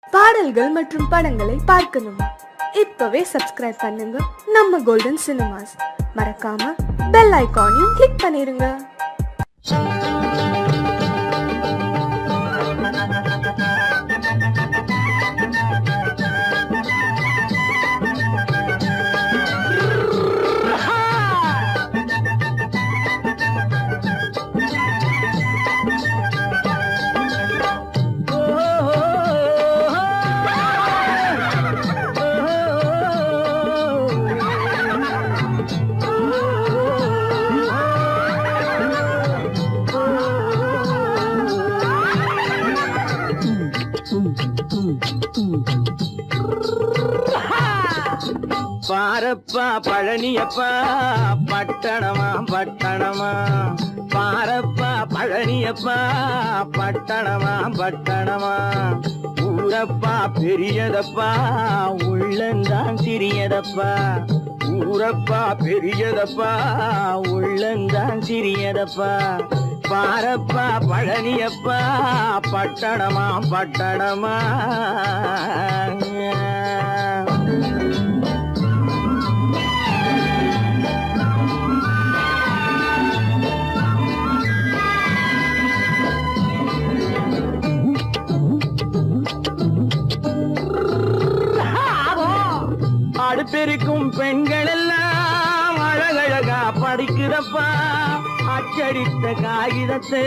பாடல்கள் மற்றும் படங்களை பார்க்கணுமா? இப்பவே சப்ஸ்கிரைப் பண்ணுங்க நம்ம கோல்டன் சினிமாஸ். மறக்காம பெல் ஐகானையும் கிளிக் பண்ணிருங்க. பாரப்பா பழனியப்பா பட்டணமா பட்டணமா, பாரப்பா பழனியப்பா பட்டணமா பட்டணமா, ஊரப்பா பெரியதப்பா உள்ளந்தான் சிறியதப்பா, ஊரப்பா பெரியதப்பா உள்ளந்தான் சிறியதப்பா, பாரப்பா பழனியப்பா பட்டணமா பட்டணமா. அடுப்பெருக்கும் பெண்கள் எல்லாம் அழகழகா படிக்குதப்பா, அச்சடித்த காகிதத்தை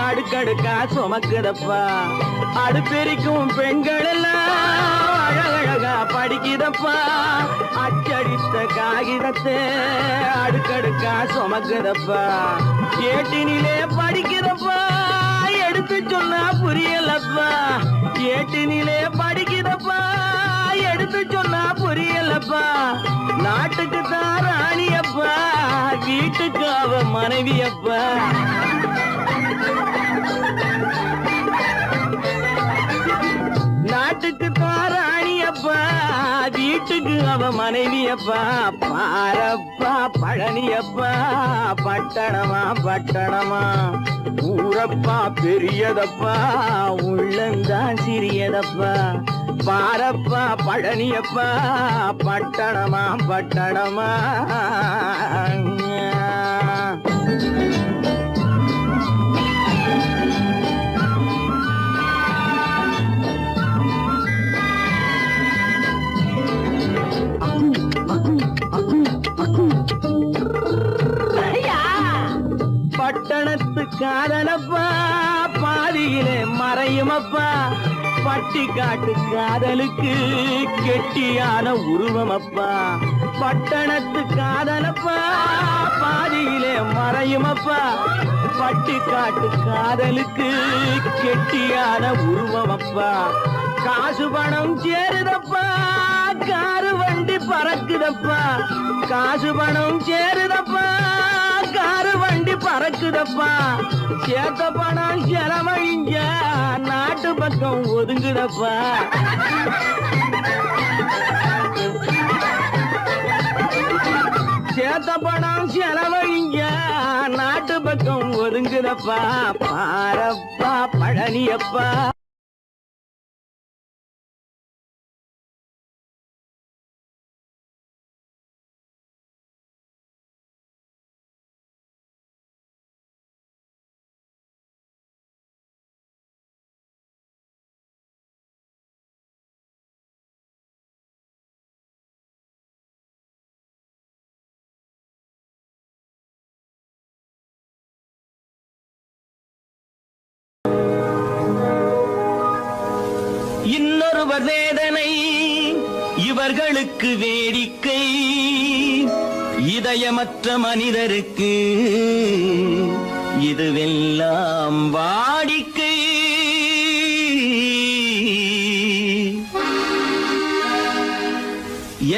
அடுக்கடுக்கா சுமக்குதப்பா, அடுப்பெருக்கும் பெண்கள் எல்லாம் அழகழகா படிக்குதப்பா, அச்சடித்த காகிதத்தை அடுக்கடுக்கா சுமக்குதப்பா, ஏட்டினிலே படிக்குதப்பா எடுத்து சொன்னா புரியலப்பா, ஏட்டினிலே படிக்குதப்பா எடுத்து சொன்னா புரியலப்பா, நாட்டுக்கு தான் ராணியப்பா வீட்டுக்கு அவ மனைவியப்பா, நாட்டுக்கு தான் ராணியப்பா வீட்டுக்கு அவ மனைவியப்பா, பாரப்பா பழனியப்பா பட்டணமா பட்டணமா, ஊரப்பா பெரியதப்பா உள்ளந்தான் சிறியதப்பா, பாரப்பா பழனியப்பா பட்டணமா பட்டணமா. பட்டணத்து காதலப்பா பாதியிலே மறையுமப்பா, பட்டி காட்டு காதலுக்கு கெட்டியான உருவமப்பா, பட்டணத்து காதலப்பா பாதியிலே மறையுமப்பா, பட்டி காட்டு காதலுக்கு கெட்டியான உருவமப்பா, காசு பணம் சேருதப்பா காரு வண்டி பறக்குதப்பா, காசு பணம் சேருதப்பா காரு வண்டி பறக்குதப்பா, சேத்த பணம் செலவழிஞ்ச நாட்டு பக்கம் ஒதுங்குதப்பா, சேத்த பணம் செலவழிஞ்ச நாட்டு பக்கம் ஒதுங்குதப்பா, பாரப்பா பழனியப்பா. இன்னொருவர் வேதனை இவர்களுக்கு வேடிக்கை, இதயமற்ற மனிதருக்கு இதுவெல்லாம் வாடிக்கை,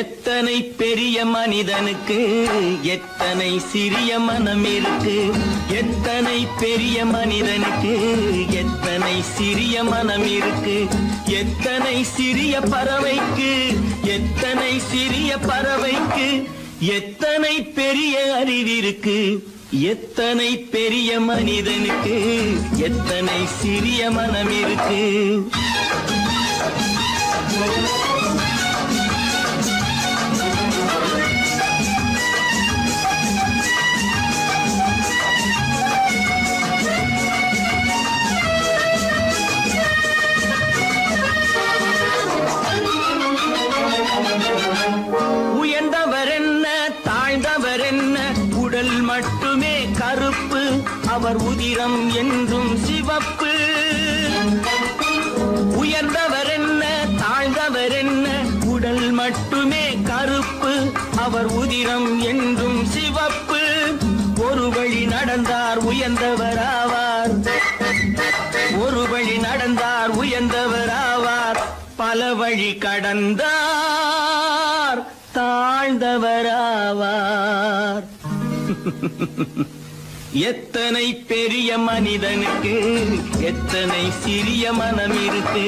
எத்தனை பெரிய மனிதனுக்கு எத்தனை சிறிய மனம் இருக்கு, எத்தனை பெரிய மனிதனுக்கு எத்தனை சிறிய மனம் இருக்கு, எத்தனை சிறிய பறவைக்கு எத்தனை சிறிய பறவைக்கு எத்தனை பெரிய அறிவிருக்கு, எத்தனை பெரிய மனிதனுக்கு எத்தனை சிறிய மனம் இருக்கு. உயர்ந்தவர் என்ன தாழ்ந்தவர் என்ன உடல் மட்டுமே கருப்பு அவர் உதிரம் என்றும் சிவப்பு உயர்ந்தவர் என்ன தாழ்ந்தவர் என்ன உடல் மட்டுமே கருப்பு அவர் உதிரம் என்றும் சிவப்பு ஒரு வழி நடந்தார் உயர்ந்தவர் ஆவார் ஒரு வழி நடந்தார் உயர்ந்தவர் ஆவார் பல வழி கடந்தார் தாழ்ந்தவர் ஆவார் எத்தனை பெரிய மனிதனுக்கு எத்தனை சிறிய மனம் இருக்கு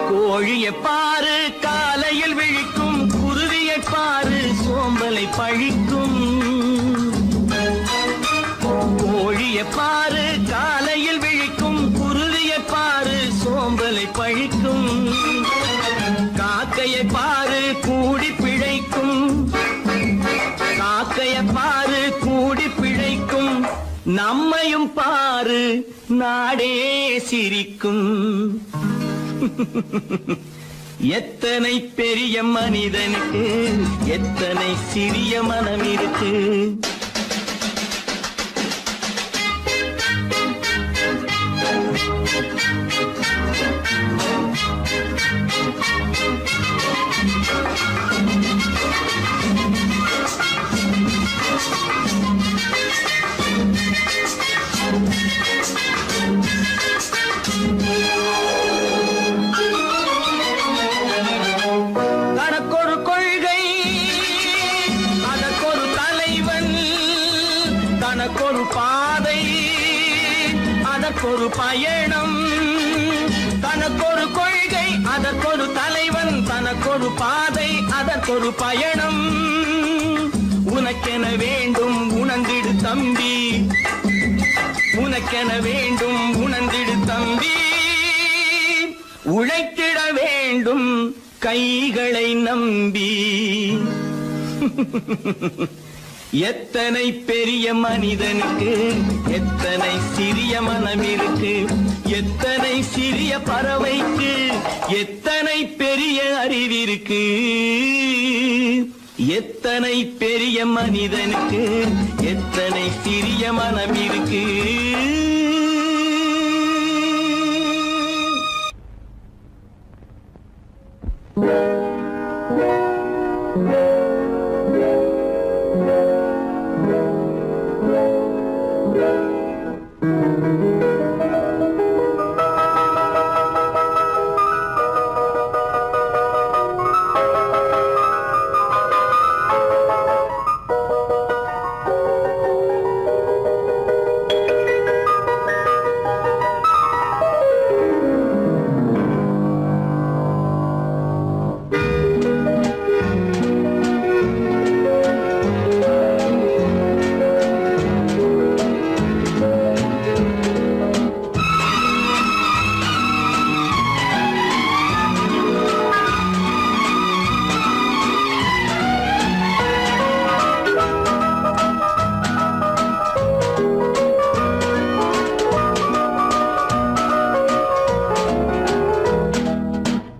கோழியை பாரு காலையில் விழிக்கும் குருவியை பாரு சோம்பலை பழிக்கும் கோழியை பாரு காலையில் விழிக்கும் குருவியை பாரு சோம்பலை பழிக்கும் காக்கையை பாரு கூடி பிழைக்கும் காக்கையை பாரு கூடி பிழைக்கும் நம்மையும் பாரு நாடே சிரிக்கும் எத்தனை பெரிய மனிதனுக்கு எத்தனை சிறிய மனம் இருக்கு தனக்கொரு கொள்கை அதற்கொரு தலைவன் தனக்கொரு பாதை அதற்கொரு பயணம் தனக்கொரு கொள்கை அதற்கொரு தலைவன் தனக்கொரு பாதை அதற்கொரு பயணம் உனக்கென வேண்டும் உணர்ந்திடு தம்பி உனக்கென வேண்டும் உணர்ந்திடு தம்பி உழைத்திட வேண்டும் கைகளை நம்பி எத்தனை பெரிய மனிதனுக்கு எத்தனை சிறிய மனம் இருக்கு எத்தனை சிறிய பறவைக்கு எத்தனை பெரிய அறிவிருக்கு எத்தனை பெரிய மனிதனுக்கு எத்தனை சிறிய மனம் இருக்கு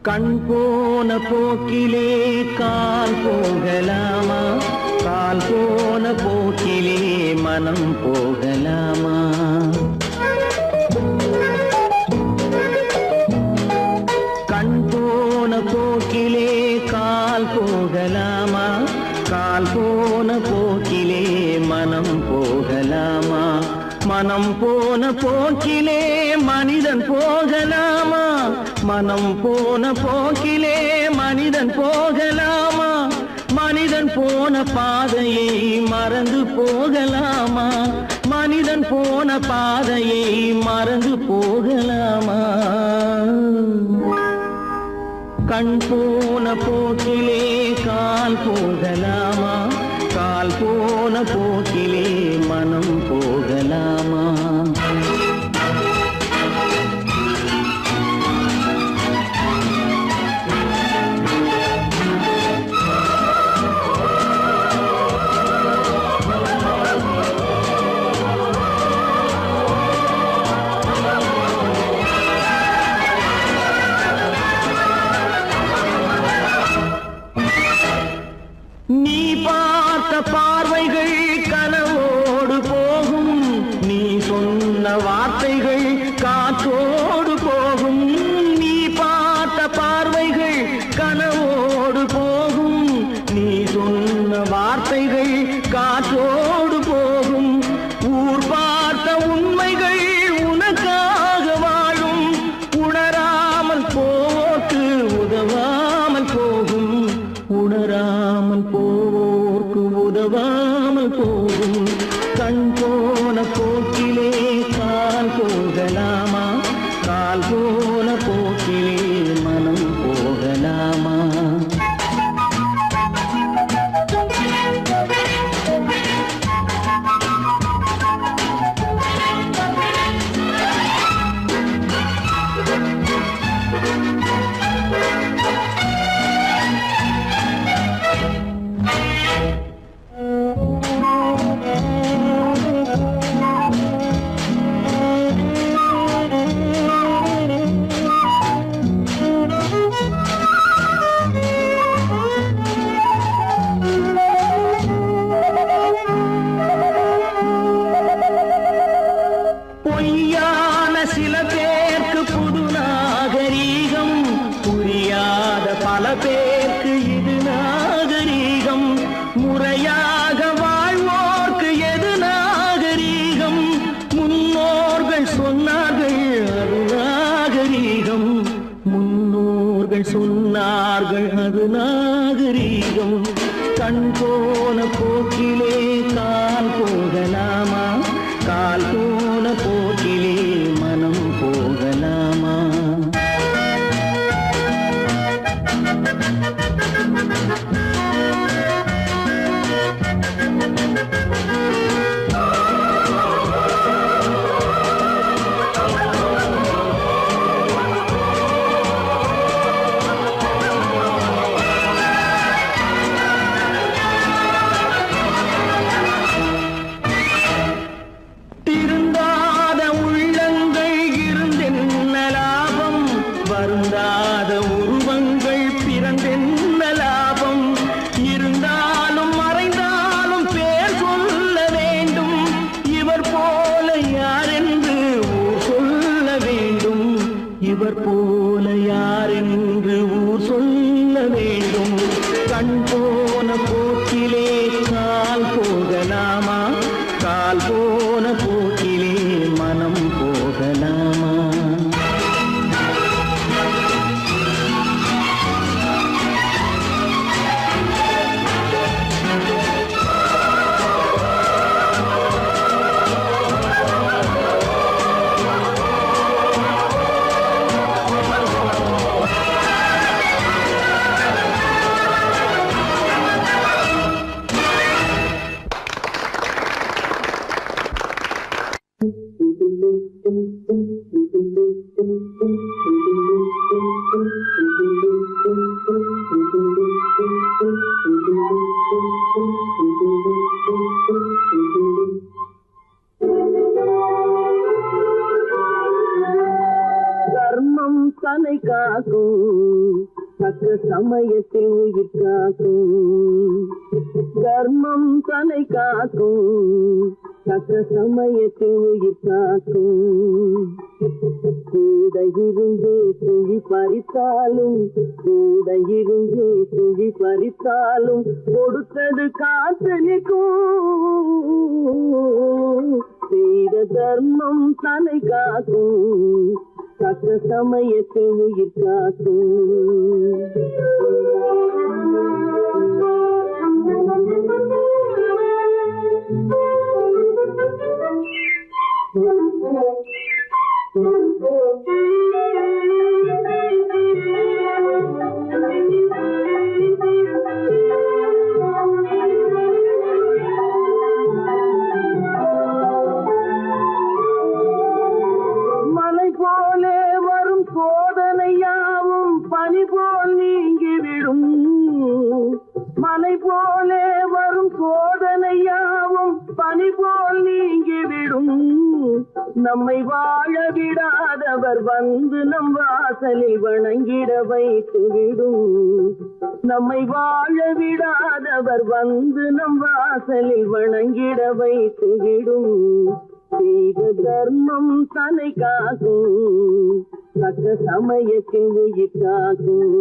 கண் போன போக்கிலே கால் போகலாமா கால் போன போக்கிலே மனம் போகலாமா கண் போன போக்கிலே கால் போகலாமா கால் போன போக்கிலே மனம் போகலாமா மனம் போன போக்கிலே மனிதன் போகலாமா மனம் போன போக்கிலே மனிதன் போகலாமா? மனிதன் போன பாதையை மறந்து போகலாமா? மனிதன் போன பாதையை மறந்து போகலாமா? கண் போன போக்கிலே கால் போகலாமா? கால் போன போக்கிலே மனம் போகலாமா? நீ பார்த்த பார்வைகள் கனவோடு போகும், நீ சொன்ன வார்த்தைகள் காற்றோடு போகும். நீ பார்த்த பார்வைகள் கனவோடு போகும், நீ சொன்ன வார்த்தைகள் காற்றோடு போகும். ஊர் பார்த்த உண்மைகள் உனக்காக வாழும், உணராமல் போக்கு உதவாமல் போகும். உணராமல் போவோர்க்கு உதவாமல் போகும். கண் போன போக்கிலே கால் போகலாமா? கால் போன போக்கிலே மனம் போகலாமா? பொய்யான சில பேருக்கு புது நாகரீகம், புரியாத பல பேருக்கு இது நாகரீகம். முறையாக வாழ்வோர்க்கு எது நாகரீகம்? முன்னோர்கள் சொன்னார்கள் அது நாகரீகம். முன்னோர்கள் சொன்னார்கள் அது நாகரீகம். கண் போன போக்கிலே கால் போகலாமா? கால் போன போக்கிலே மனம் போகலாமா? திருந்தாத உள்ளங்கள் இருந்தென்ன லாபம்? வருந்தாத உருவங்கள் பிறந்தென்ன லாபம்? இருந்தாலும் மறைந்தாலும் பேர் சொல்ல வேண்டும். இவர் போல யாரென்று ஊர் சொல்ல வேண்டும். இவர் போல யாரென்று ஊர் சொல்ல வேண்டும். கண் போன போக்கிலே கால் போகலாமா? கால் போன போக்கிலே மனம் போகலாமா? தர்மம் தன்னை காக்கும், தக்க சமயத்தில் உயிர் காக்கும். தர்மம் தன்னை காக்கும், தக்க சமயத்தில் உயிர் காக்கும். கூட இருந்து துளி பறித்தாலும், கூட இருந்து துளி பறித்தாலும் கொடுத்தது காத்து நிற்கும். செய்த தர்மம் தன்னை காக்கும், தக்க சமயத்தில் உயிர் காக்கும். மலை போலே வரும் சோதனையாவும் பனி போல் நீங்கிவிடும். மலை போலே வரும் சோதனையாவும் பனி போல் நீங்கிவிடும். நம்மை வாழ விடாதவர் வந்து நம் வாசலில் வணங்கிட வைத்துவிடும். நம்மை வாழ விடாதவர் வந்து நம் வாசலில் வணங்கிட வைத்துவிடும். செய்த தர்மம் தன்னை காக்கும், தக்க சமயத்தில் உயிர் காக்கும்.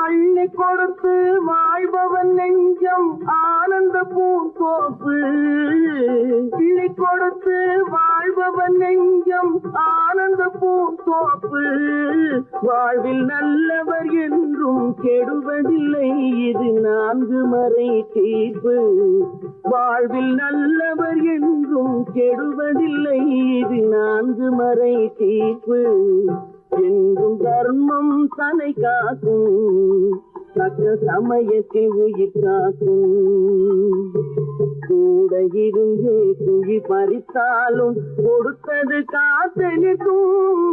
அள்ளி கொடுத்து வாழ்பவன் நெஞ்சம் ஆனந்த பூந்தோப்பு. அள்ளி கொடுத்து வாழ்பவன் நெஞ்சம் ஆனந்த பூந்தோப்பு. வாழ்வில் நல்லவர் என்றும் கெடுவதில்லை, இது 4 மறை தீர்ப்பு. வாழ்வில் நல்லவர் என்றும் கெடுவதில்லை, இது 4 மறை தீர்ப்பு. என்றும் தர்மம் தன்னை காக்கும், தக்க சமயத்தில் உயிர் காக்கும். கூட இருந்தே குழி பறித்தாலும் கொடுத்தது காத்து நிற்கும்.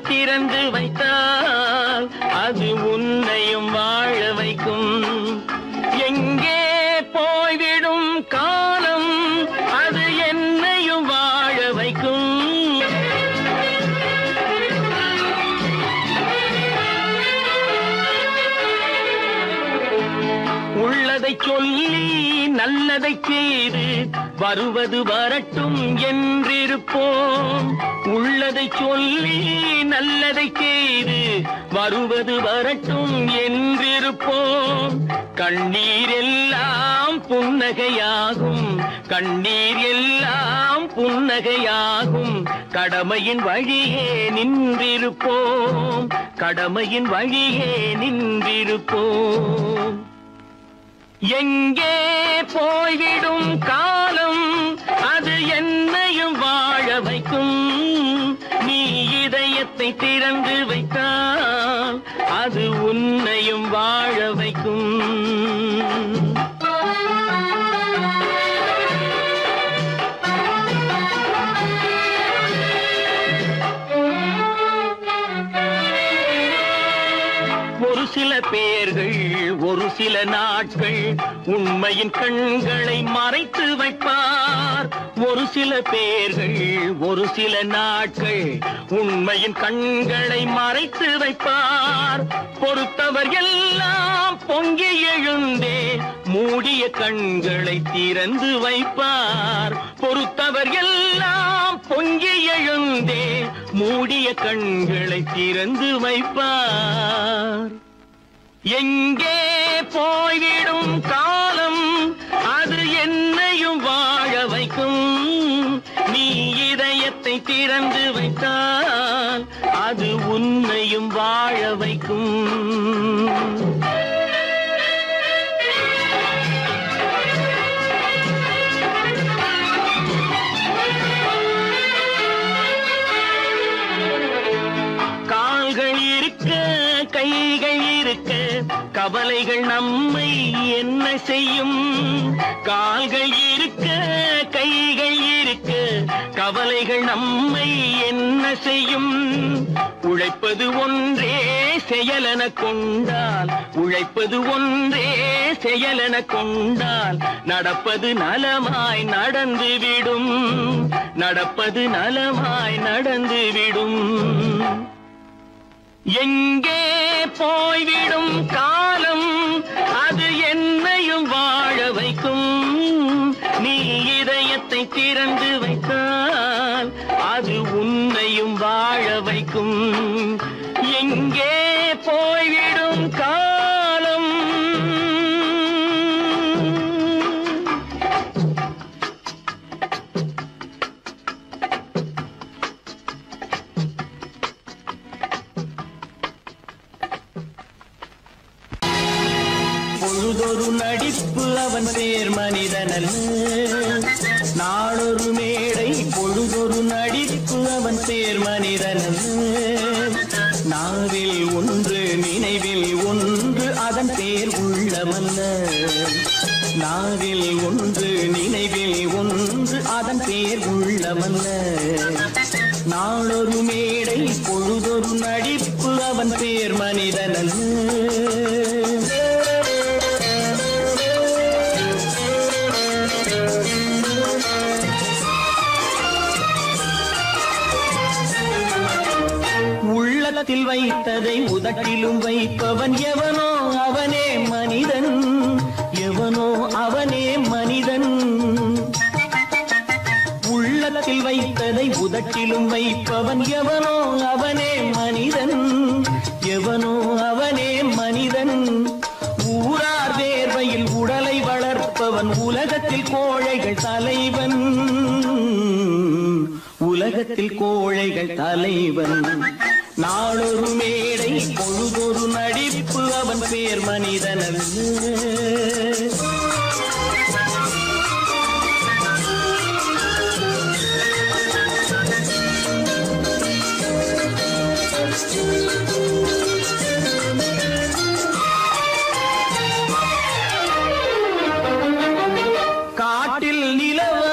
திறந்து வைத்தால் அது உன்னையும் வாழ வைக்கும். எங்கே போய்விடும் காலம், அது என்னையும் வாழ வைக்கும். உள்ளதை சொல்லி நல்லதை செய்து வருவது வரட்டும் என்றிருப்போம். உள்ளதை சொல்லி நல்லதை செய்து வருவது வரட்டும் என்றிருப்போம். கண்ணீர் எல்லாம் புன்னகையாகும், கண்ணீர் எல்லாம் புன்னகையாகும். கடமையின் வழியே நின்றிருப்போம், கடமையின் வழியே நின்றிருப்போம். எங்கே போய்விடும் காலம், அது என்னையும் வாழ வைக்கும். நீ இதயத்தை திறந்து வைத்தால் அது உன்னையும் வாழ வைக்கும். ஒரு சில பேர்கள் ஒரு சில நாட்கள் உண்மையின் கண்களை மறைத்து வைப்பார். ஒரு சில பேர்கள் ஒரு சில நாட்கள் உண்மையின் கண்களை மறைத்து வைப்பார். பொறுத்தவர் எல்லாம் பொங்கி எழுந்தே மூடிய கண்களை திறந்து வைப்பார். பொறுத்தவர் எல்லாம் பொங்கி எழுந்தே மூடிய கண்களை திறந்து வைப்பார். எங்கே போய்விடும் காலம், அது என்னையும் வாழ வைக்கும். நீ இதயத்தை திறந்து வைத்தால் அது உன்னையும் வாழ வைக்கும். கவலைகள் நம்மை என்ன செய்யும்? கால்கள் இருக்க கைகள் இருக்க கவலைகள் நம்மை என்ன செய்யும்? உழைப்பது ஒன்றே செயலென கொண்டால், உழைப்பது ஒன்றே செயலென கொண்டால் நடப்பது நலமாய் நடந்துவிடும், நடப்பது நலமாய் நடந்துவிடும். எங்கே போய்விடும் காலம், அது என்னையும் வாழ வைக்கும். நீ இதயத்தை திறந்து வைத்தால் அது உன்னையும் வாழ வைக்கும். எங்கே போய்விடும் காலம். பொழுதொரு நடிப்பு அவன் பேர் மனிதனல்ல, நாளொரு மேடை பொழுதொரு நடிப்பு அவன் பேர் மனிதனல்ல. நாவில் ஒன்று நினைவில் ஒன்று அதன் பேர் உள்ளமல்ல, நாவில் ஒன்று நினைவில் ஒன்று அதன் பேர் உள்ளமல்ல. நாளொரு மேடை பொழுதொரு நடிப்பு அவன் பேர் மனிதனல்ல. உள்ளத்தில் வைத்ததை உதட்டிலும் வைப்பவன் எவனோ அவனே மனிதன், எவனோ அவனே மனிதன். உள்ளத்தில் வைத்ததை உதட்டிலும் வைப்பவன் எவனோ அவனே மனிதன், எவனோ அவனே மனிதன். ஊரார் வேர்வையில் உடலை வளர்ப்பவன் உலகத்தில் கோழைகள் தலைவன், உலகத்தில் கோழைகள் தலைவன். நாளொரு மேடை பொழுதொரு நடிப்பு அவன் பேர் மனிதனல்ல. காட்டில் நிலவாய்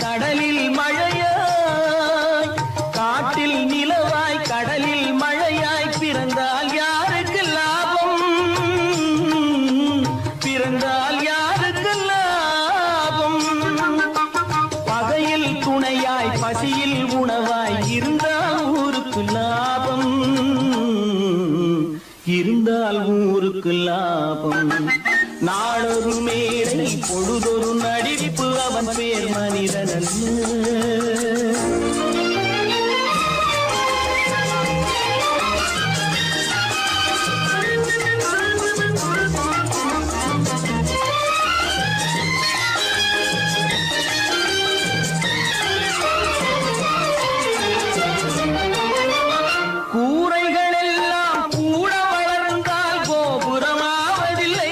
கடலில் மழையாய், காட்டில் நிலவாய் கடலில் மழையாய் பிறந்தால் யாருக்கு லாபம், பிறந்தால் யாருக்கு லாபம். பகையில் துணையாய் பசியில் உணவாய் இருந்தால் ஊருக்கு லாபம், இருந்தால் ஊருக்கு லாபம். நாளொரு மேடை பொழுதொரு நடிப்பு அவன் பேர் மனிதனல்ல. கூரைகள் எல்லாம் கூட வளர்ந்தால் கோபுரமாவதில்லை,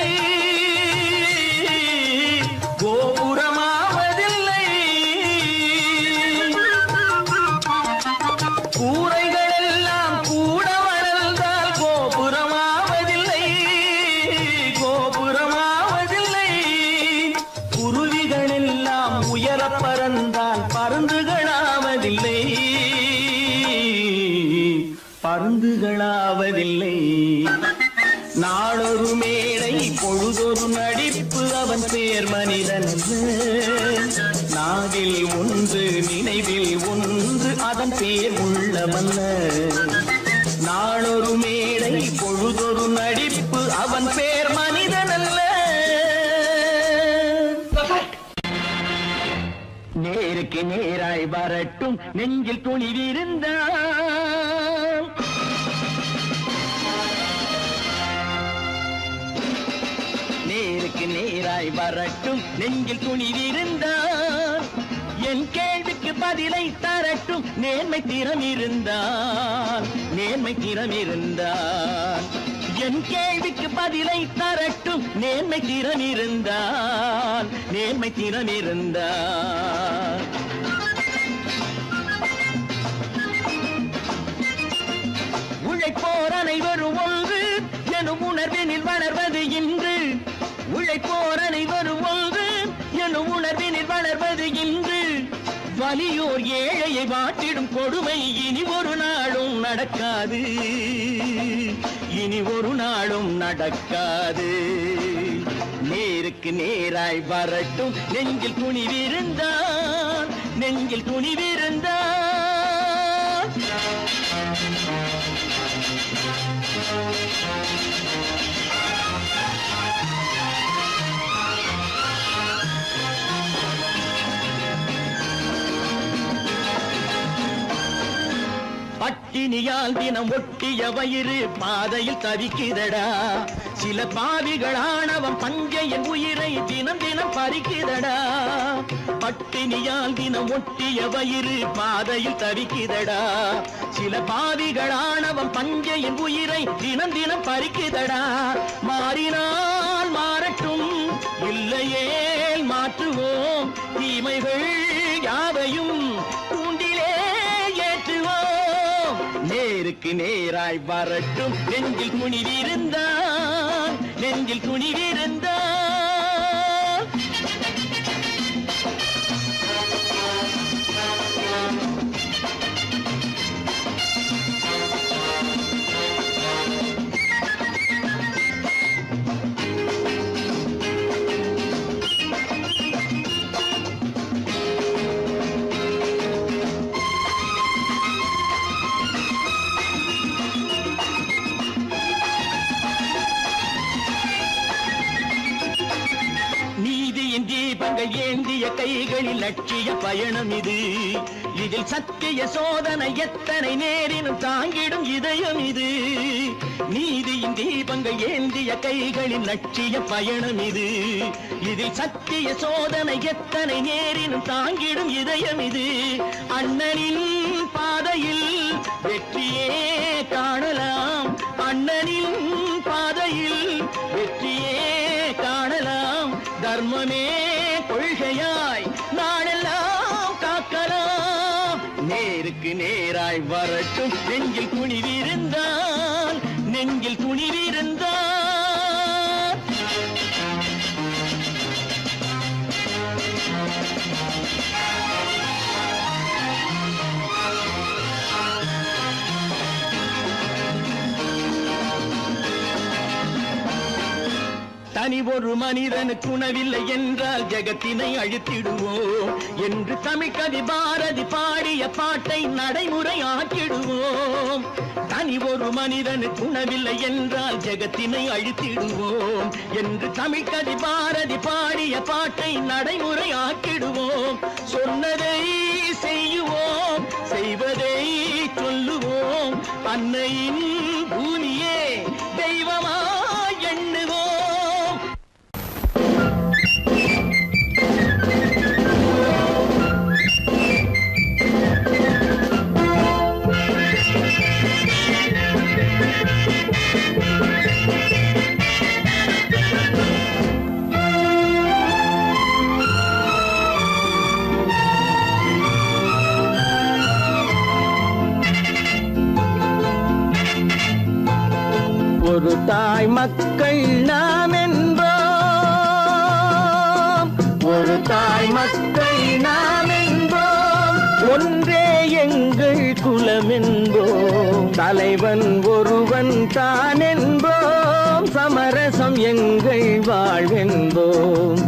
கோபுரமாவதில்லை. கூரைகள் எல்லாம் கூட வளர்ந்தால் கோபுரமாவதில்லை, கோபுரமாவதில்லை. குருவிகள் எல்லாம் உயர பறந்தால் பருந்துகளாவதில்லை, பருந்துகளாவதில்லை. நாளொரு மேடை பொழுதொரு நடிப்பு அவன் பேர் மனிதனல்ல. நாவில் ஒன்று நினைவில் ஒன்று அதன் பேர் உள்ளமல்ல. நாளொரு மேடை பொழுதொரு நடிப்பு அவன் பேர் மனிதனல்ல. நேருக்கு நேராய் வரட்டும் நெஞ்சில் துணிவிருந்தால், நேருக்கு நேராய் வரட்டும் நெஞ்சில் துணிவிருந்தால், என் கேள்விக்கு பதிலை தரட்டும் நேர்மை திறம் இருந்தால், நேர்மை திறம் இருந்தால். என் கேள்விக்கு பதிலை தரட்டும் நேர்மை திறம் இருந்தால், நேர்மை திறம் இருந்தால். உழைப்போர் அனைவரும் ஒன்று எனும் எனும் உணர்வினில் வளர்வது இன்று வலியோர் ஏழையை வாட்டிடும் கொடுமை இனி ஒரு நாளும் நடக்காது, இனி ஒரு நாளும் நடக்காது. நேருக்கு நேராய் வரட்டும் நெஞ்சில் துணிவிருந்தான், நெஞ்சில் துணிவிருந்தான். பட்டினியால் தினம் ஒட்டிய வயிறு பாதையில் தவிக்குதடா, சில பாவிகளானவன் பஞ்சையின் உயிரை தினம் தினம் பறிக்குதடா. பட்டினியால் தினம் ஒட்டிய வயிறு பாதையில் தவிக்குதடா, சில பாவிகளானவன் பஞ்சையின் உயிரை தினம் தினம் பறிக்குதடா. மாறினால் மாறட்டும், இல்லையே மாற்றுவோம், தீமைகள் யாவையும் தூண்டிலே ஏற்றுவோம். நேருக்கு நேராய் வரட்டும் நெஞ்சில் துணிவிருந்தான், நெஞ்சில் துணிவிருந்தான். தீபங்கள் ஏந்திய கைகளில் லட்சிய பயணம் இது, இதில் சத்திய சோதனை எத்தனை நேரினும் தாங்கிடும் இதயம் இது. நீதியின் தீபங்கள் ஏந்திய கைகளில் லட்சிய பயணம் இது, இதில் சத்திய சோதனை எத்தனை நேரினும் தாங்கிடும் இதயம் இது. அண்ணனின் பாதையில் வெற்றியே காணலாம், அண்ணனின் பாதையில் வெற்றியே காணலாம். தர்மமே கொள்கையாய் நாடெல்லாம் காக்கலாம். நேருக்கு நேராய் வரட்டும் நெஞ்சில் துணிவிருந்தான், நெஞ்சில் துணிவிருந்தான். தனி ஒரு மனிதனுக்கு உணவில்லை என்றால் ஜெகத்தினை அழித்திடுவோம் என்று தமிழ் கவி பாரதி பாடிய பாட்டை நடைமுறை ஆக்கிடுவோம். தனி ஒரு மனிதனுக்கு உணவில்லை என்றால் ஜெகத்தினை அழித்திடுவோம் என்று தமிழ் கவி பாரதி பாடிய பாட்டை நடைமுறை ஆக்கிடுவோம். சொன்னதை செய்யுவோம், செய்வதை சொல்லுவோம், அன்னையின் பூமியே தெய்வமா எண்ணுவோம். ஒரு தாய் மக்கள் நாம் என்போம், ஒரு தாய் மக்கள் நாம் என்போம், ஒன்றே எங்கள் குலம் என்போம், தலைவன் ஒருவன் தான் என்போம், சமரசம் எங்கள் வாழ்வென்போம்.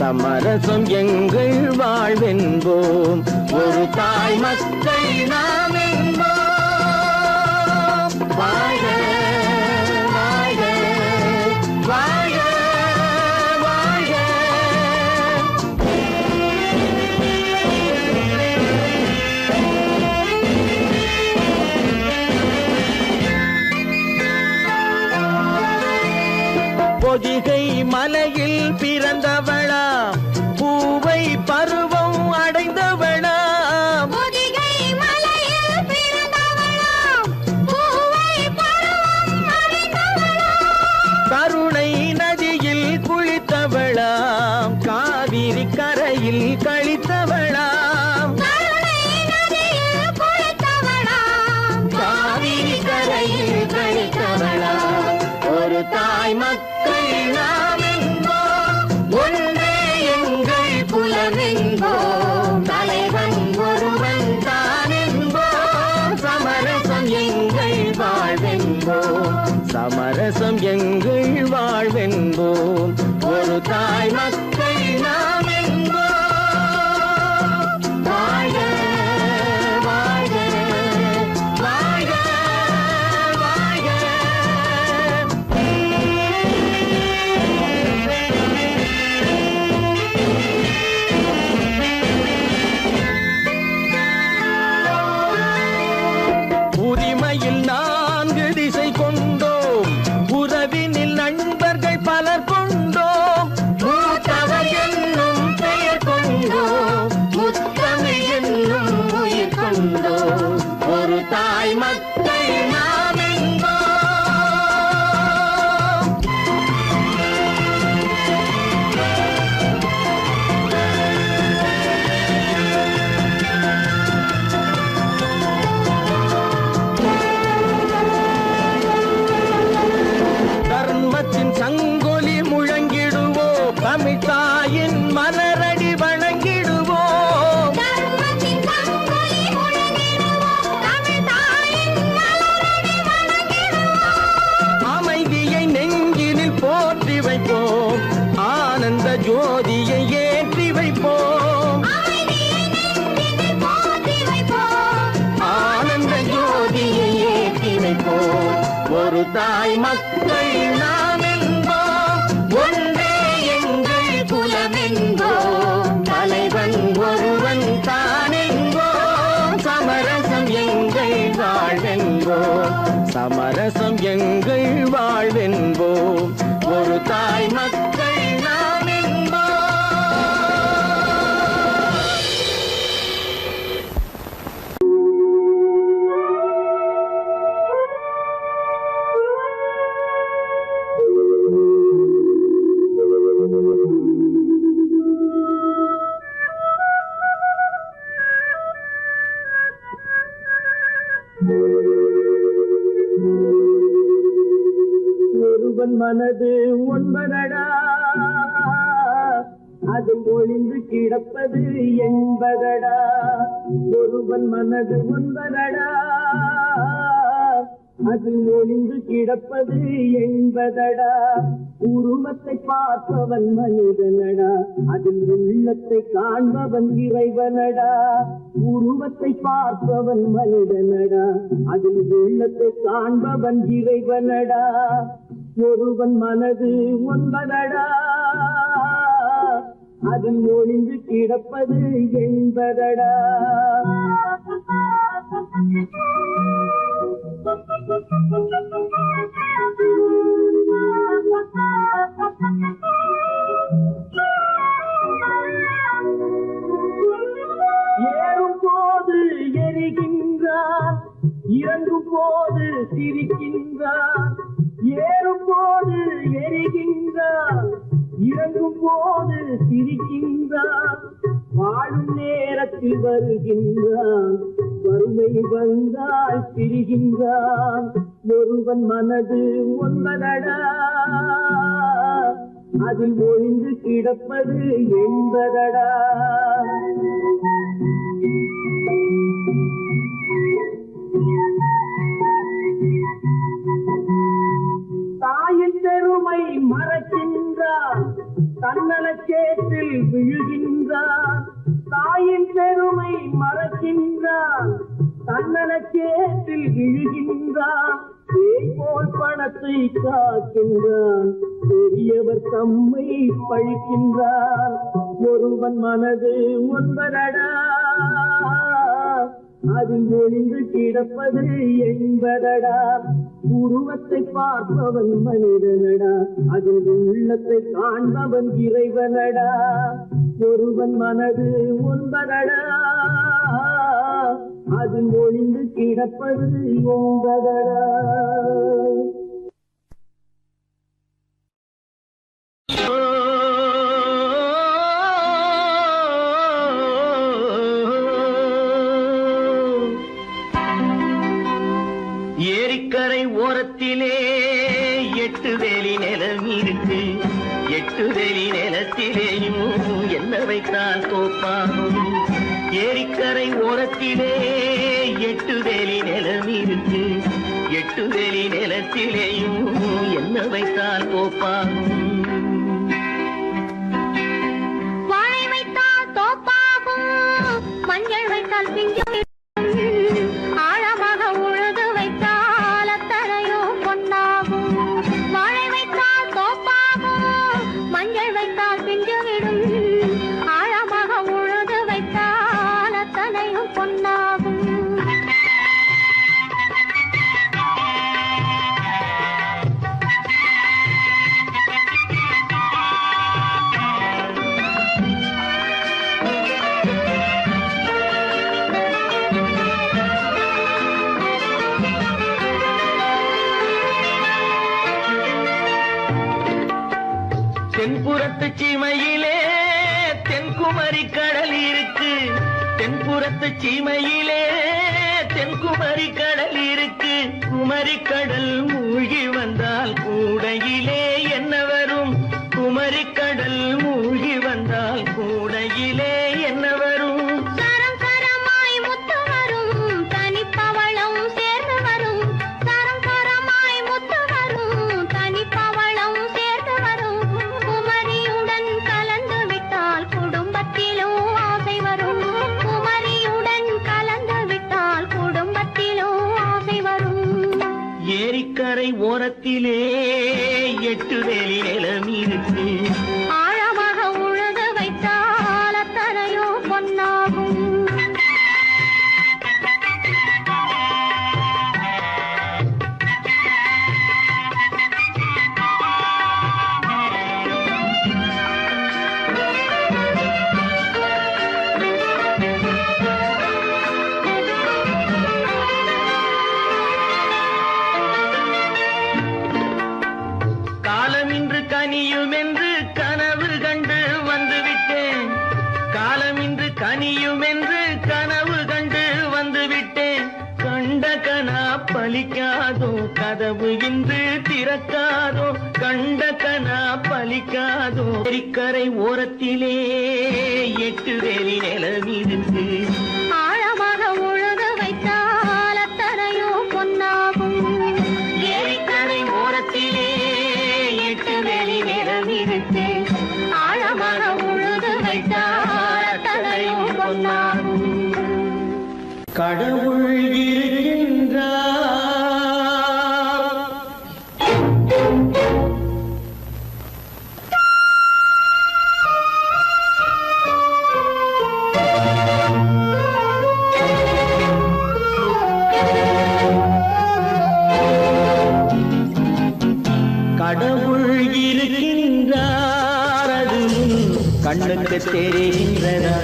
சமரசம் எங்கள் வாழ்வென்போம், ஒரு தாய் மக்கள் நாம் என்போம். வாழ்க வாழ்க வாழ்க வாழ்க. பொதிகை மலையில் பிறந்தவளா, பூவை பருவம் அடைந்தவளா, பொதிகை மலையில் பிறந்தவளா, பூவை பருவம் தாய் மக்கள் நாம் என்போம், ஒன்றே எங்கள் குலம் என்போம், தலைவன் ஒருவன் தான் என்போம், சமரசம் எங்கள் வாழ்வென்போம், சமரசம் எங்கள் வாழ்வென்போம், ஒரு தாய் மக்கள் நாம் என்போம். ஒருவன் மனது ஒன்பதடா, அதில் ஒளிந்து கிடப்பது என்பதடா. ஒருவன் மனது ஒன்பதடா, அதில் ஒளிந்து கிடப்பது என்பதடா. உருவத்தை பார்ப்பவன் மனிதனடா, அதில் உள்ளத்தை காண்பவன் இறைவனடா. உருவத்தை பார்ப்பவன் மனிதனடா, அதில் உள்ளத்தை காண்பவன் இறைவனடா. ஒருவன் மனது ஒன்பதடா, அதில் ஒளிந்து கிடப்பது என்பதடா. ஏறும் போது எரிகின்றார், இறங்கும் போது சிரிக்கின்றார். ஏறும் போது எரிகின்றார், இறங்கும் போது சிரிக்கின்றார். வாழும் நேரத்தில் வருகின்றான், வறுமை வந்தால் பிரிகின்றான். ஒருவன் மனது ஒன்பதடா, அதில் ஒளிந்து கிடப்பது என்பதடா. தாயின் பெருமை மறக்கின்றான், தன்னலச்சேற்றில் விழுகின்றான். தாயின் பெருமை மறக்கின்றான், தன்னலச்சேற்றில் விழுகின்றான். பேய் போல் பணத்தை காக்கின்றான், பெரியவர் தம்மை பழிக்கின்றான். ஒருவன் மனது ஒன்பதடா, அதில் ஒளிந்து கிடப்பது என்பதடா. உருவத்தை பார்ப்பவன் மனிதனடா, அதில் உள்ளத்தை காண்பவன் இறைவனடா. ஒருவன் மனது ஒன்பதடா, அதில் ஒளிந்து கிடப்பது என்பதடா. ஏரிக்கரை ஓரத்திலே 8 வேலி நிலம் இருக்கு, 8 வேலி நிலத்திலேயும் என்ன வைத்தால் தோப்பாகும். ஏரிக்கரை ஓரத்திலே 8 வேலி நிலம் இருக்கு, 8 வேலி நிலத்திலேயும் என்ன வைத்தால் தோப்பாகும். வாழை வைத்தால் தோப்பாகும், மஞ்சள் வைத்தால் பிஞ்சு, ஆழமாக உழுது வைத்தால் அத்தனையோ பொன்னாகும். வாழை வைத்தால் தோப்பாகும், மஞ்சள் வைத்தால் பிஞ்சு விடும், ஆழமாக உழுது வைத்தால் அத்தனையோ பொன்னாகும். தென்புறத்து சீமையிலே தென்குமரி கடல் இருக்கு, தென்புறத்து சீமையிலே தென்குமரி கடல் இருக்கு. குமரி கடல் மூழ்கி வந்தால் கூடையிலே என்ன வரும், குமரி கடல் மூழ்கி வந்தால் கூடையிலே என்ன வரும். சரம் சரமாய் முத்து வரும், தனிப்பவளம் சேர்ந்து வரும். சரம் சரமாய் முத்து வரும், தனிப்பவளம் சேர்ந்து வரும். குமரியுடன் கலந்து விட்டால் குடும்பத்திலும் ஆசை வரும். குமரியுடன் கலந்து விட்டால் குடும்பத்திலும் ஆசை வரும். ஏரிக்கரை ஓர ஓரத்திலே 8 வேலி நிலம் இருக்கு. ஆழமாக உழுது வைத்தால் அத்தனையோ பொன்னாகும். காலமின்று கனியுமென்று கனவு கண்டு வந்துவிட்டேன். காலமின்று கனியுமென்று கனவு கண்டு வந்துவிட்டேன். கண்ட கனா பலிக்காதோ, கதவு இன்று திறக்காதோ. கண்ட கனா பலிக்காதோ. ஏரிக்கரை ஓரத்திலே 8 வேலி நிலம் இருக்கு. ஆழமாக உழுது வைத்தால் அத்தனையோ பொன்னாகும். ஏரிக்கரை ஓரத்திலே 8 வேலி நிலம் இருக்கு. ஆழமாக உழுது வைத்தால் அத்தனையோ பொன்னாகும். கடவுள் இருக்கின்றார். கடவுள் இருக்கின்றார், அது கண்ணுக்கு தெரிகின்றதா?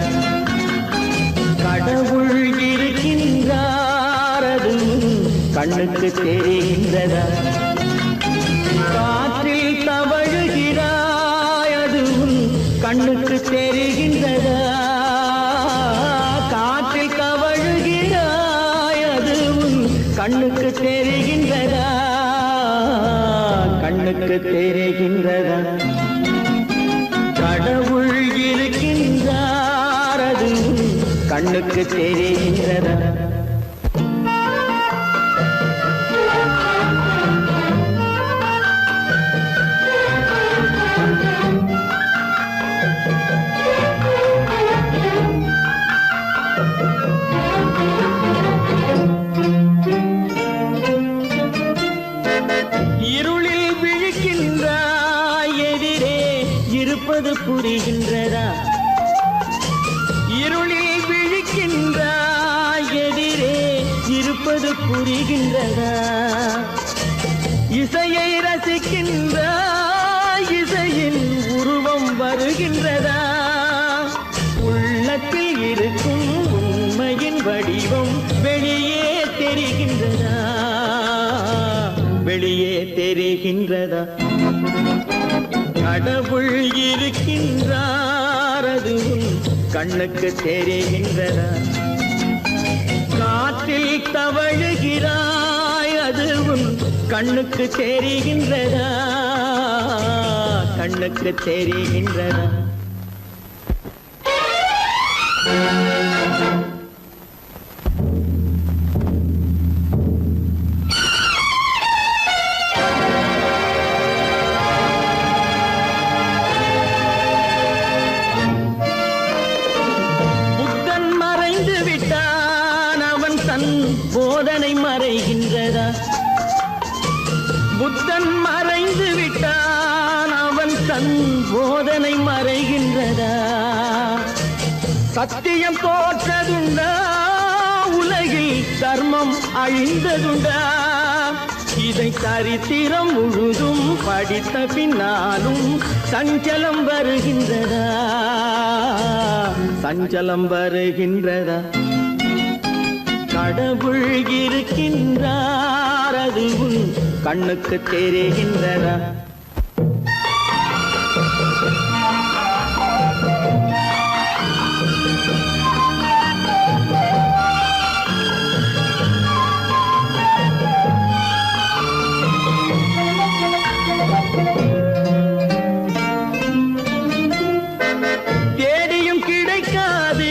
கடவுள் இருக்கின்றார், அது கண்ணுக்கு தெரிகின்றதா? காற்றில் தவழுகிறாய், அது கண்ணுக்கு தெரிகின்றதா? காற்றில் தவழுகிறாய், அது கண்ணுக்கு தெரிகின்றதா? கண்ணுக்கு தெரிகின்றதா? கடவுள் இருக்கின்றார், அது கண்ணுக்கு தெரிகின்றதா? இருளில் விழிக்கின்றாய், எதிரே இருப்பது புரிகின்றதா? இருளில் விழிக்கின்றாய், எதிரே இருப்பது புரிகின்றதா? இசையை ரசிக்கின்றாய், இசையின் உருவம் வருகின்றதா? உள்ளத்தில் இருக்கும் உண்மையின் வடிவம் வெளியே தெரிகின்றதா? வெளியே தெரிகின்றதா? கடவுள் இருக்கின்றார், அது கண்ணுக்கு தெரிகின்றதா? காற்றில் தவழுகிறாய், அது கண்ணுக்கு தெரிகின்றதா? கண்ணுக்கு தெரிகின்றதா? புத்தன் மறைந்து விட்டான், அவன் தன் போதனை மறைகின்றதா? புத்தன் மறைந்து விட்டான், அவன் தன் போதனை மறைகின்றதா? சத்தியம் தோற்றதுண்டா? உலகில் தர்மம் அழிந்ததுண்டா? இதை சரித்திரம் முழுதும் படித்த பின்னாலும் சஞ்சலம் வருகின்றதா? சஞ்சலம் வருகின்றதா? கடவுள் இருக்கின்றார், அது கண்ணுக்கு தெரிகின்றதா? தேடியும் கிடைக்காது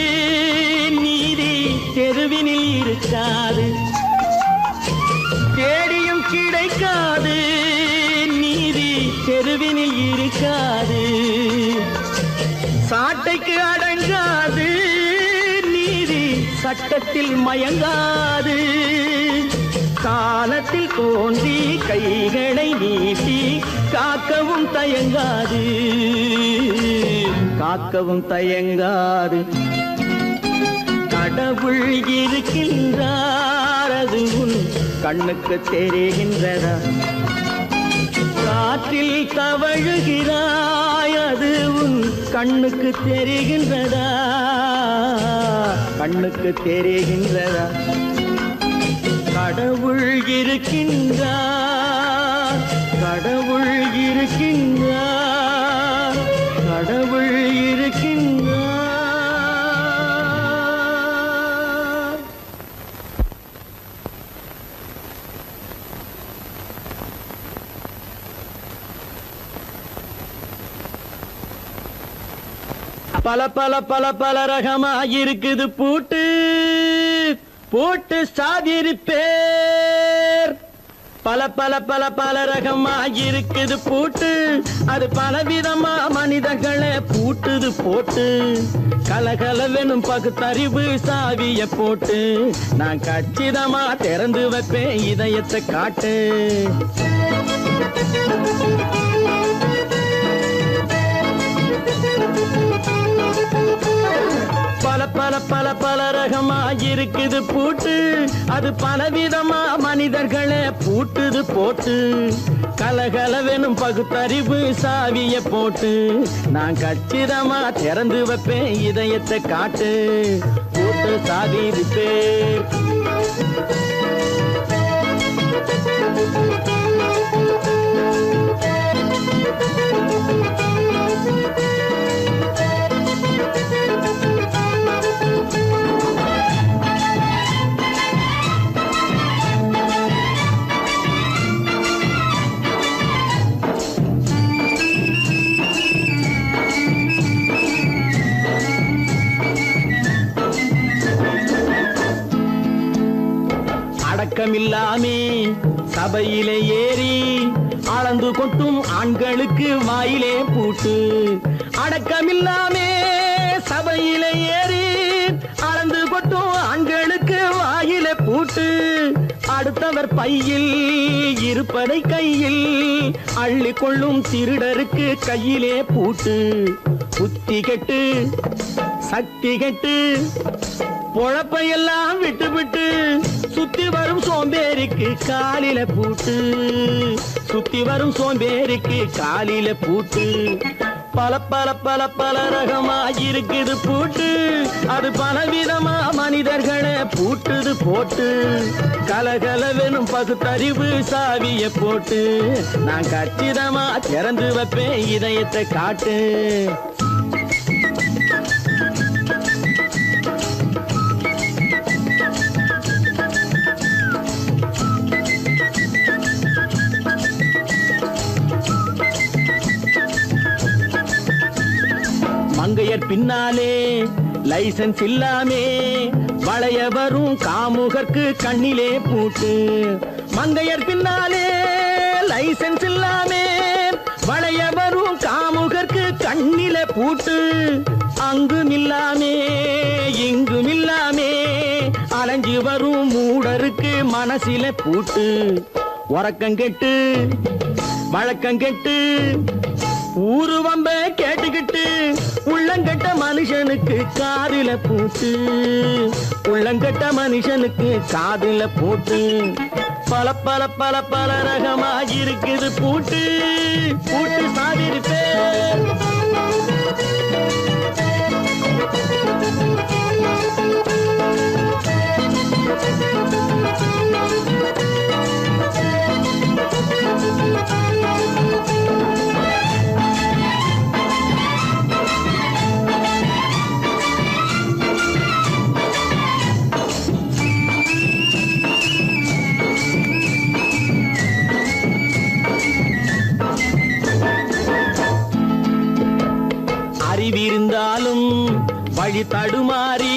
நீதி, தெருவினில் இருக்காது. தேடியும் கிடைக்காது நீதி, தெருவினில் இருக்காது. சாட்டைக்கு அடங்காது நீதி, சட்டத்தில் மயங்காது. காலத்தில் தோன்றி கைகளை நீட்டி காக்கவும் தயங்காது, காக்கவும் தயங்காது. கடவுள் இருக்கின்றார், அது உன் கண்ணுக்கு தெரிகின்றதா? காற்றில் தவழுகிறாய், அது உன் கண்ணுக்கு தெரிகின்றதா? கண்ணுக்கு தெரிகின்றதா? கடவுள் இருக்கின்றார், கடவுள் இருக்கின்றார், கடவுள் இருக்கின்றார். பல பல பல பல ரகமா இருக்குது பூட்டு, பூட்டு சாதிரி பேர். பல பல பல பல ரகமா இருக்குது பூட்டு, அது பலவிதமா மனிதர்களை பூட்டுது போட்டு. கலகலவெனும் பகுத்தறிவு சாவிய போட்டு, நான் கச்சிதமா திறந்து வைப்பேன் இதயத்தை காட்டு. பல பல பல பல ரகமா இருக்குது பூட்டு, அது பலவிதமா மனிதர்களை பூட்டுது போட்டு. கலகலவெனும் பகுத்தறிவு சாவிய போட்டு, நான் கச்சிதமா திறந்து வைப்பேன் இதயத்தை காட்டு. பூட்டு சாவி பேர். அடக்கமில்லாமே சபையிலே ஏறி அளந்து கொட்டும் ஆண்களுக்கு வாயிலே பூட்டு. அடக்கமில்லாமே சபையிலே ஏறி அளந்து கொட்டும் ஆண்களுக்கு வாயிலே பூட்டு. அடுத்தவர் பையில் இருப்பதை கையில் அள்ளி கொள்ளும் திருடருக்கு கையிலே பூட்டு. புத்தி கெட்டு சக்தி கெட்டு பொழப்பையெல்லாம் விட்டு விட்டு சுத்தி வரும் சோம்பேறிக்கு காலில பூட்டு, சுத்தி வரும் சோம்பேறிக்கு காலில பூட்டு. பல பல பல பல ரகமா இருக்குது பூட்டு, அது பலவிதமா மனிதர்களை பூட்டுது போட்டு. கலகலவெனும் பகுத்தறிவு சாவிய போட்டு, நான் கச்சிதமா திறந்து வைப்பேன் இதயத்தை காட்டு. மங்கையர் பின்னாலே லைசன்ஸ் இல்லாமே வளைய வரும் காமுகர்க்கு கண்ணிலே பூட்டு. மங்கையர் பின்னாலே லைசன்ஸ் இல்லாமே வளைய வரும் காமுகர்க்கு கண்ணிலே பூட்டு. அங்கும் இல்லாமே இங்கும் இல்லாமே அலைஞ்சு வரும் மூடருக்கு மனசில பூட்டு. உறக்கங்கெட்டு வழக்கங்கெட்டு ஊரு வம்ப கேட்டுக்கிட்டு உள்ளங்கட்ட மனுஷனுக்கு காதில பூட்டு, உள்ளங்கட்ட மனுஷனுக்கு காதில பூட்டு. பல பல பல பல ரகமா இருக்குது பூட்டு, பூட்டு சாதிரி பேர். அறிவிருந்தாலும் வழி தடுமாறி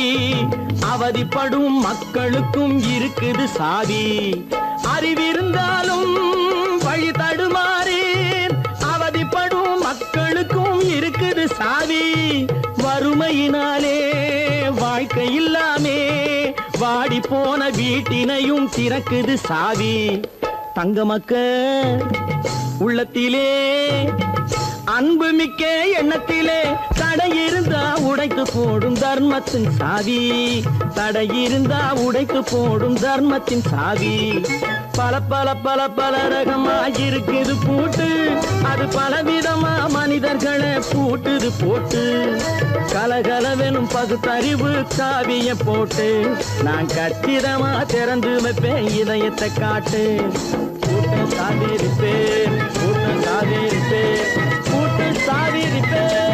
அவதிப்படும் மக்களுக்கும் இருக்குது சாவி. அறிவிருந்தாலும் வழி தடுமாறி அவதிப்படும் மக்களுக்கும் இருக்குது சாவி. வறுமையினாலே வாழ்க்கை இல்லாமே வாடி வாடி போன வீட்டினையும் திறக்குது சாவி. தங்கமக்க உள்ளத்திலே அன்பு மிக்க எண்ணத்திலே தடை இருந்தா உடைத்து போடும் தர்மத்தின் சாவி. தடை இருந்தா உடைத்து போடும் தர்மத்தின் சாவி. பல பல பல பல ரகமா இருக்குது பூட்டு, அது பலவிதமா மனிதர்களை பூட்டுது போட்டு. கலகலவெனும் பகுத்தறிவு சாவிய போட்டு நான் கச்சிதமா திறந்து வைப்பேன் இதயத்தை காட்டு. கூட்டம் சாதிருப்பேன், கூட்டம் சாதிருப்பேன், கூட்டம் சாதிருப்பேன்.